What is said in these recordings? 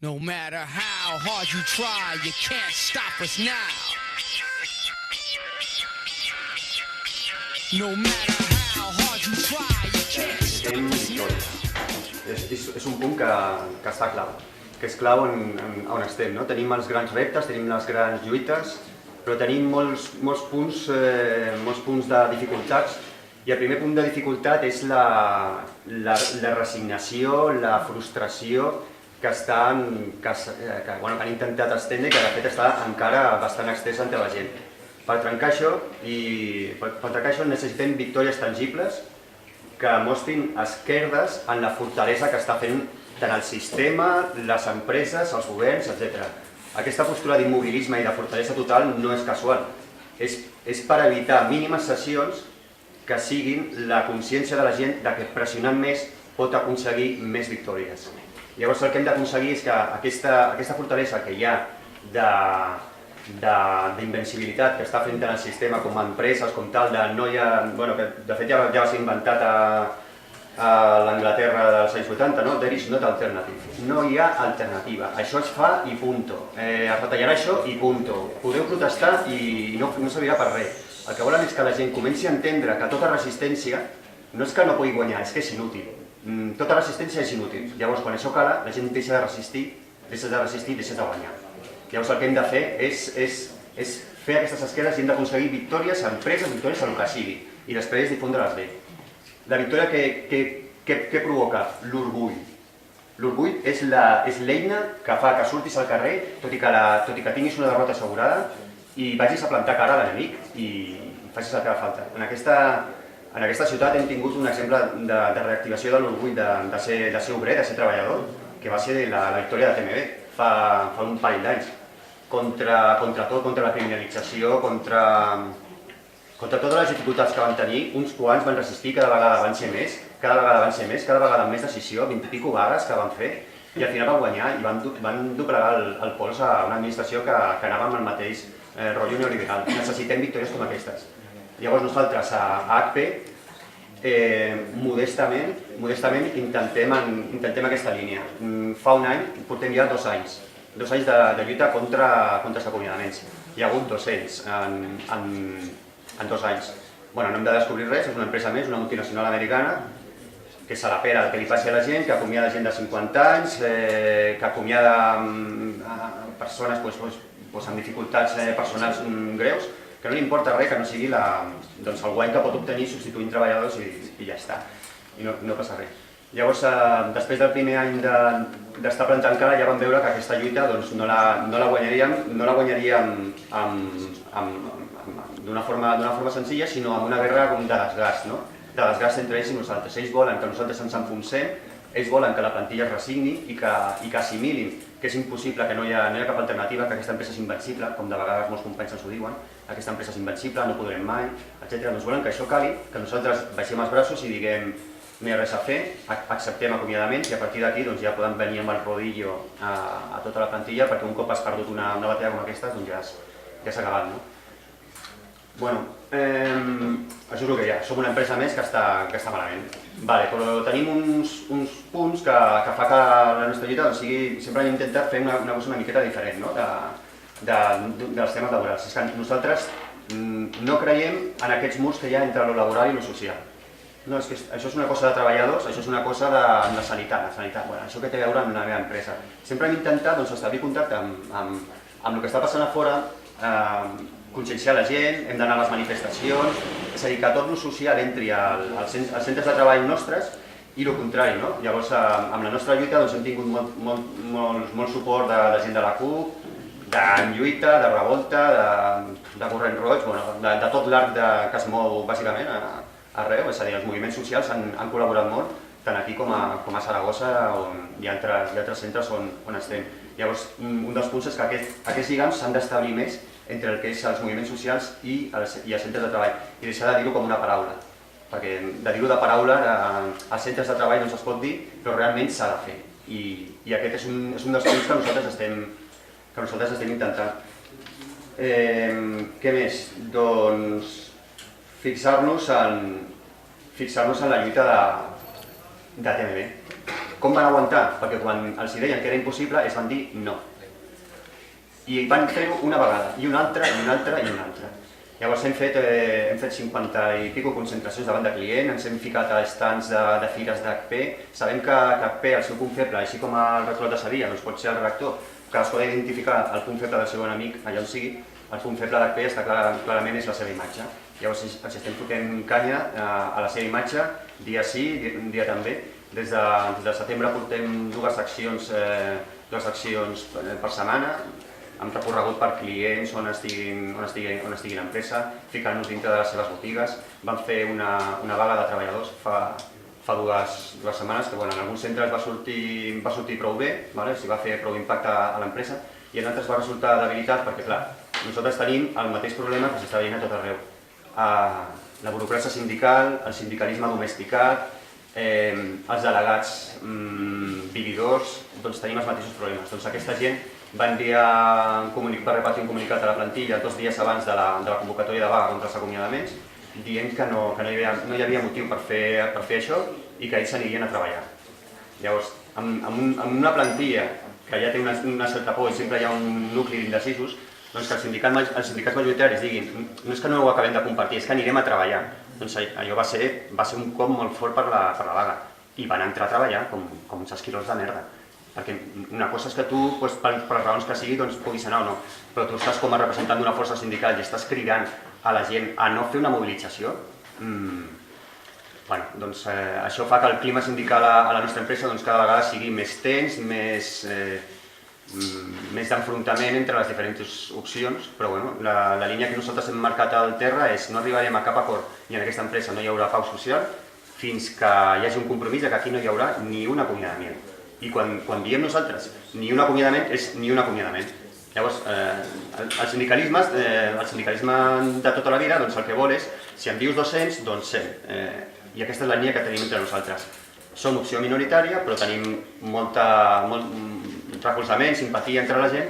No matter how hard you try, you can't stop us now. No matter how hard you try, you can't stop us now. És un punt que està clau, que és clau on estem. No? Tenim els grans reptes, tenim les grans lluites, però tenim molts punts de dificultats. I el primer punt de dificultat és la resignació, la frustració que han intentat estendre i que de fet està encara bastant estesa entre la gent. Per trencar això necessitem victòries tangibles que mostrin esquerdes en la fortalesa que està fent tant el sistema, les empreses, els governs, etc. Aquesta postura d'immobilisme i de fortalesa total no és casual. És per evitar mínimes sessions que siguin la consciència de la gent que pressionant més pot aconseguir més victòries. Llavors el que hem d'aconseguir és que aquesta fortalesa que hi ha d'invencibilitat que està fent tant el sistema com a empreses, com tal, que de fet ja va ser inventat a l'Anglaterra dels anys 80, no? There is not alternative. No hi ha alternativa. Això es fa i punto. Es retallarà això i punto. Podeu protestar i no servirà per res. El que volen és que la gent comenci a entendre que tota resistència no és que no pugui guanyar, és que és inútil. Tota resistència és inútil. Llavors, quan això cala, la gent deixa de resistir i deixa de guanyar. Llavors, el que hem de fer és fer aquestes esquerdes i hem d'aconseguir victòries a empreses, victòries a el que sigui, i després difondre-les bé. La victòria què provoca? L'orgull. L'orgull és l'eina que fa que surtis al carrer, tot i que tinguis una derrota assegurada, i vagis a plantar cara a l'enemic i facis el que fa falta. En aquesta ciutat hem tingut un exemple de reactivació de l'orgull de ser obrer, de ser treballador, que va ser la victòria de TMB fa un parell d'anys. Contra la criminalització, contra totes les dificultats que van tenir, uns quants van resistir, cada vegada van ser més, cada vegada amb més decisió, 20 i pico vagues que van fer, i al final van guanyar i van doblegar el pols a una administració que anava amb el mateix rotllo neoliberal. Necessitem victòries com aquestes. Llavors nosaltres a HP modestament intentem aquesta línia. Fa un any, portem ja 2 anys de lluita contra els acomiadaments. Hi ha hagut 200 en 2 anys. No hem de descobrir res, és una empresa més, una multinacional americana, que se la pera el que li passi a la gent, que acomiada gent de 50 anys, que acomiada persones amb dificultats personals greus, que no li importa res que no sigui el guany que pot obtenir substituint treballadors i ja està, i no passa res. Llavors, després del primer any d'estar plantant cara, ja vam veure que aquesta lluita no la guanyaríem d'una forma senzilla, sinó amb una guerra de desgast, de desgast entre ells i nosaltres. Ells volen que nosaltres ens enfonsem, ells volen que la plantilla es resigni i que assimilin que és impossible, que no hi ha cap alternativa, que aquesta empresa és invencible, com de vegades molts companys ens ho diuen, aquesta empresa és invencible, no podrem mai, etc. Doncs volen que això cali, que nosaltres baixem els braços i diguem no hi ha res a fer, acceptem acomiadaments i a partir d'aquí ja podem venir amb el rodillo a tota la plantilla, perquè un cop has perdut una batalla com aquesta ja s'ha acabat. Això és el que hi ha, som una empresa més que està malament. Però tenim uns punts que fa que la nostra lluita sempre hem intentat fer una cosa una miqueta diferent dels temes laborals. És que nosaltres no creiem en aquests murs que hi ha entre lo laboral i lo social. Això és una cosa de treballadors, això és una cosa de sanitat. Això que té a veure amb la meva empresa. Sempre hem intentat establir contacte amb el que està passant a fora, conscienciar la gent, hem d'anar a les manifestacions, és a dir, que tot el social entri als centres de treball nostres i el contrari. Llavors, amb la nostra lluita hem tingut molt suport de gent de la CUP, de lluita, de revolta, de corrent roig, de tot l'arc que es mou bàsicament arreu, és a dir, els moviments socials han col·laborat molt, tant aquí com a Saragossa i altres centres on estem. Llavors, un dels punts és que aquests lligams s'han d'establir més entre el que és els moviments socials i els centres de treball, i deixar de dir-ho com una paraula, perquè de dir-ho de paraula als centres de treball no es pot dir, però realment s'ha de fer, i aquest és un dels punts que nosaltres estem intentant. Què més? Doncs fixar-nos en la lluita de TMB. Com van aguantar? Perquè quan els deien que era impossible, es van dir no. I van fer-ho una vegada, i una altra, i una altra, i una altra. Llavors hem fet 50 i pico concentracions davant de client, ens hem ficat a estants de fires d'HP. Sabem que HP, el seu punt feble, així com el rectorat de Sevilla, doncs pot ser el redactor, cadascú ha d'identificar el punt feble del seu enemic, allà on sigui. El punt feble d'HP està clarament és la seva imatge. Llavors els estem fotent canya a la seva imatge, dia sí, dia també. Des de setembre portem dues accions per setmana, hem recorregut per clients on estigui l'empresa, ficant-nos dintre de les seves botigues. Vam fer una vaga de treballadors fa dues setmanes, que en alguns centres va sortir prou bé, s'hi va fer prou impacte a l'empresa, i en altres va resultar debilitat perquè, clar, nosaltres tenim el mateix problema que s'està veient a tot arreu. La burocràcia sindical, el sindicalisme domesticat, els delegats vividors, doncs tenim els mateixos problemes. Doncs aquesta gent va repartir un comunicat a la plantilla 2 dies abans de la convocatòria de vaga contra els acomiadaments, dient que no hi havia motiu per fer això i que ells s'anirien a treballar. Llavors, amb una plantilla que ja té una certa por i sempre hi ha un nucli d'indecisos, doncs que els sindicats majoritaris diguin no és que no ho acabem de compartir, és que anirem a treballar. Doncs allò va ser un cop molt fort per la vaga i van entrar a treballar com uns esquirols de merda. Perquè una cosa és que tu, per raons que sigui, puguis anar o no, però tu estàs com a representant d'una força sindical i estàs cridant a la gent a no fer una mobilització. Doncs això fa que el clima sindical a la nostra empresa cada vegada sigui més tens, més d'enfrontament entre les diferents opcions, però la línia que nosaltres hem marcat al terra és no arribarem a cap acord i en aquesta empresa no hi haurà pau social fins que hi hagi un compromís que aquí no hi haurà ni un acomiadament. I quan diem nosaltres ni un acomiadament, és ni un acomiadament. Llavors, el sindicalisme de tota la vida, el que vol és, si em dius 200, doncs 100. I aquesta és la línia que tenim entre nosaltres. Som opció minoritària, però tenim molt recolzament, simpatia entre la gent,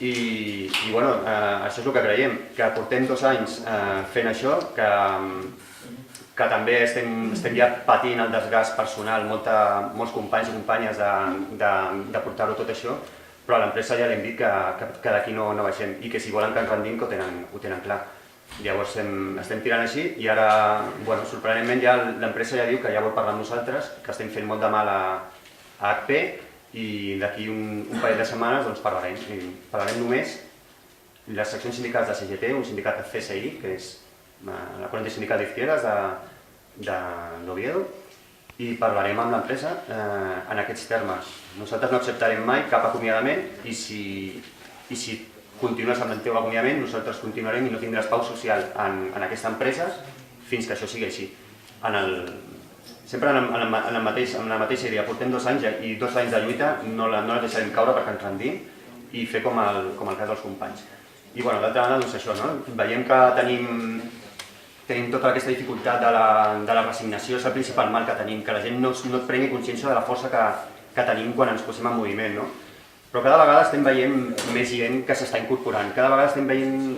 i això és el que creiem, que portem 2 anys fent això, que també estem ja patint el desgast personal, molts companys i companyes de portar-ho tot això, però a l'empresa ja li hem dit que d'aquí no baixem i que si volen que ens rendim que ho tenen clar. Llavors estem tirant així i ara, sorprenentment, l'empresa ja diu que ja vol parlar amb nosaltres, que estem fent molt de mal a HP i d'aquí un parell de setmanes parlarem. Parlarem només les seccions sindicals de CGT, un sindicat de CSI, que és la Corriente Sindical de Izquierdas d'Oviedo, i parlarem amb l'empresa en aquests termes. Nosaltres no acceptarem mai cap acomiadament i si continues amb el teu acomiadament, nosaltres continuarem i no tindràs pau social en aquesta empresa fins que això sigui així. Sempre amb la mateixa idea, portem 2 anys i 2 anys de lluita no la deixarem caure perquè ens rendim i fer com el cas dels companys. I d'altra banda, doncs això, veiem que tenim tota aquesta dificultat de la resignació, és el principal mal que tenim, que la gent no et prengui consciència de la força que tenim quan ens posem en moviment. Però cada vegada estem veient més gent que s'està incorporant, cada vegada estem veient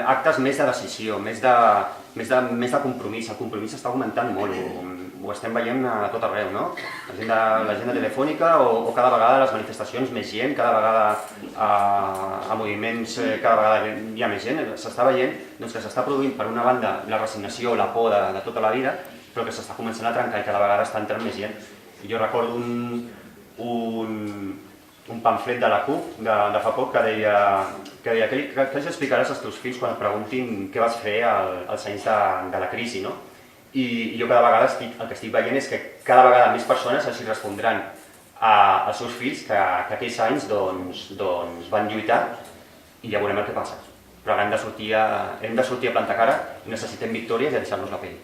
actes més de decisió, més de compromís. El compromís està augmentant molt, ho estem veient a tot arreu, no? L'agenda telefònica o cada vegada les manifestacions més gent, cada vegada a moviments cada vegada hi ha més gent. S'està veient que s'està produint per una banda la resignació, la por de tota la vida, però que s'està començant a trencar i cada vegada està entrant més gent. Jo recordo un pamflet de la CUP de fa poc que deia què els explicaràs als teus fills quan et preguntin què vas fer als anys de la crisi, no? I jo cada vegada el que estic veient és que cada vegada més persones els respondran als seus fills que aquells anys van lluitar i ja veurem el que passa. Però ara hem de sortir a plantar cara i necessitem victòries i a deixar-nos la pell.